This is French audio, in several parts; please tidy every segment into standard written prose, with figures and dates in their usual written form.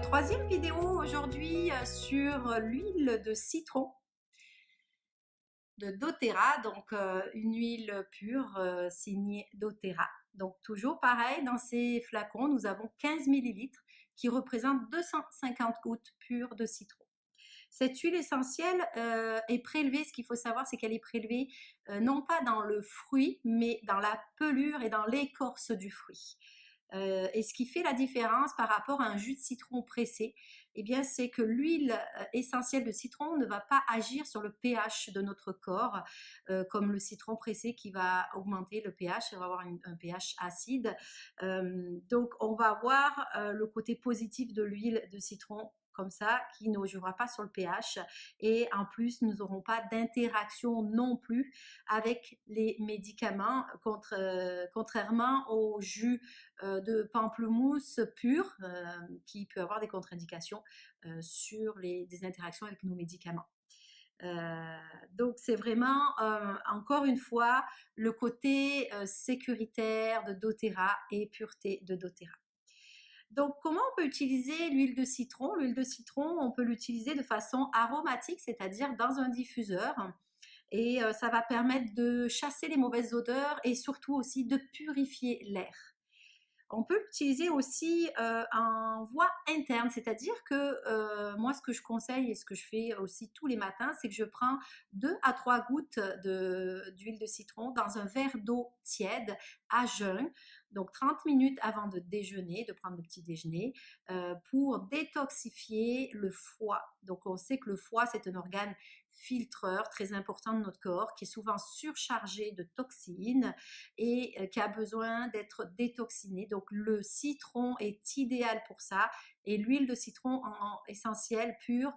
Troisième vidéo aujourd'hui sur l'huile de citron de doTERRA, une huile pure signée doTERRA. Donc toujours pareil, dans ces flacons, nous avons 15 millilitres qui représentent 250 gouttes pures de citron. Cette huile essentielle est prélevée, ce qu'il faut savoir, c'est qu'elle est prélevée non pas dans le fruit, mais dans la pelure et dans l'écorce du fruit. Et ce qui fait la différence par rapport à un jus de citron pressé, eh bien, c'est que l'huile essentielle de citron ne va pas agir sur le pH de notre corps, comme le citron pressé qui va augmenter le pH, on va avoir un pH acide. Donc, on va avoir le côté positif de l'huile de citron comme ça, qui ne jouera pas sur le pH, et en plus nous n'aurons pas d'interaction non plus avec les médicaments, contrairement au jus de pamplemousse pur qui peut avoir des contre-indications sur des interactions avec nos médicaments. Donc c'est vraiment encore une fois le côté sécuritaire de doTERRA et pureté de doTERRA. Donc, comment on peut utiliser l'huile de citron? L'huile de citron, on peut l'utiliser de façon aromatique, c'est-à-dire dans un diffuseur. Et ça va permettre de chasser les mauvaises odeurs et surtout aussi de purifier l'air. On peut l'utiliser aussi en voie interne, c'est-à-dire que moi, ce que je conseille et ce que je fais aussi tous les matins, c'est que je prends 2 à 3 gouttes d'huile de citron dans un verre d'eau tiède à jeun, donc 30 minutes avant de déjeuner, de prendre le petit déjeuner, pour détoxifier le foie. Donc on sait que le foie, c'est un organe filtreur très important de notre corps, qui est souvent surchargé de toxines et qui a besoin d'être détoxiné. Donc le citron est idéal pour ça, et l'huile de citron essentielle pure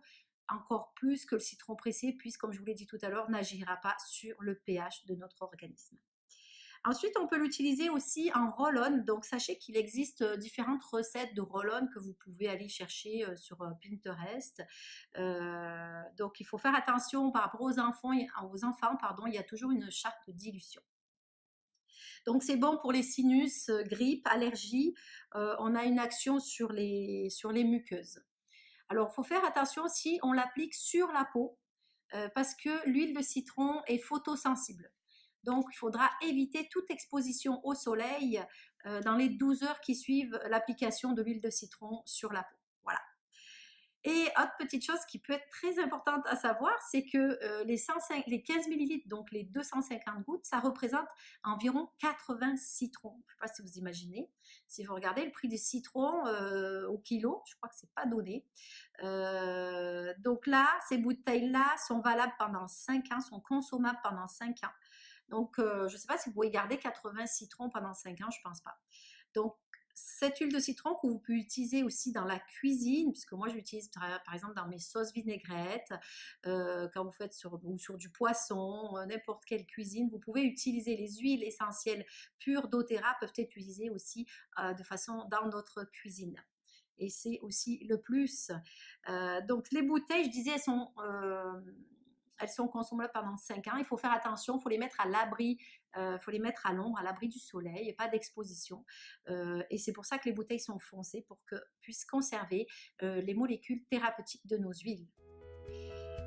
encore plus que le citron pressé, puisque comme je vous l'ai dit tout à l'heure, n'agira pas sur le pH de notre organisme. Ensuite, on peut l'utiliser aussi en roll-on. Donc, sachez qu'il existe différentes recettes de roll-on que vous pouvez aller chercher sur Pinterest. Donc, il faut faire attention par rapport aux enfants, il y a toujours une charte de dilution. Donc, c'est bon pour les sinus, grippe, allergie. On a une action sur les muqueuses. Alors, il faut faire attention si on l'applique sur la peau parce que l'huile de citron est photosensible. Donc, il faudra éviter toute exposition au soleil dans les 12 heures qui suivent l'application de l'huile de citron sur la peau. Voilà. Et autre petite chose qui peut être très importante à savoir, c'est que les 15 millilitres, donc les 250 gouttes, ça représente environ 80 citrons. Je ne sais pas si vous imaginez. Si vous regardez le prix des citrons au kilo, je crois que ce n'est pas donné. Donc là, ces bouteilles-là sont valables pendant 5 ans, sont consommables pendant 5 ans. Donc, je ne sais pas si vous pouvez garder 80 citrons pendant 5 ans, je ne pense pas. Donc, cette huile de citron que vous pouvez utiliser aussi dans la cuisine, puisque moi je l'utilise par exemple dans mes sauces vinaigrettes, quand vous faites sur du poisson, n'importe quelle cuisine, vous pouvez utiliser les huiles essentielles pures doTERRA, peuvent être utilisées aussi de façon dans notre cuisine. Et c'est aussi le plus. Donc les bouteilles, je disais, elles sont consommables pendant 5 ans. Il faut faire attention, il faut les mettre à l'abri, il faut les mettre à l'ombre, à l'abri du soleil, et pas d'exposition. Et c'est pour ça que les bouteilles sont foncées, pour qu'elles puissent conserver les molécules thérapeutiques de nos huiles.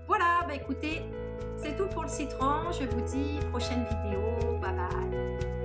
Voilà, écoutez, c'est tout pour le citron. Je vous dis prochaine vidéo. Bye bye.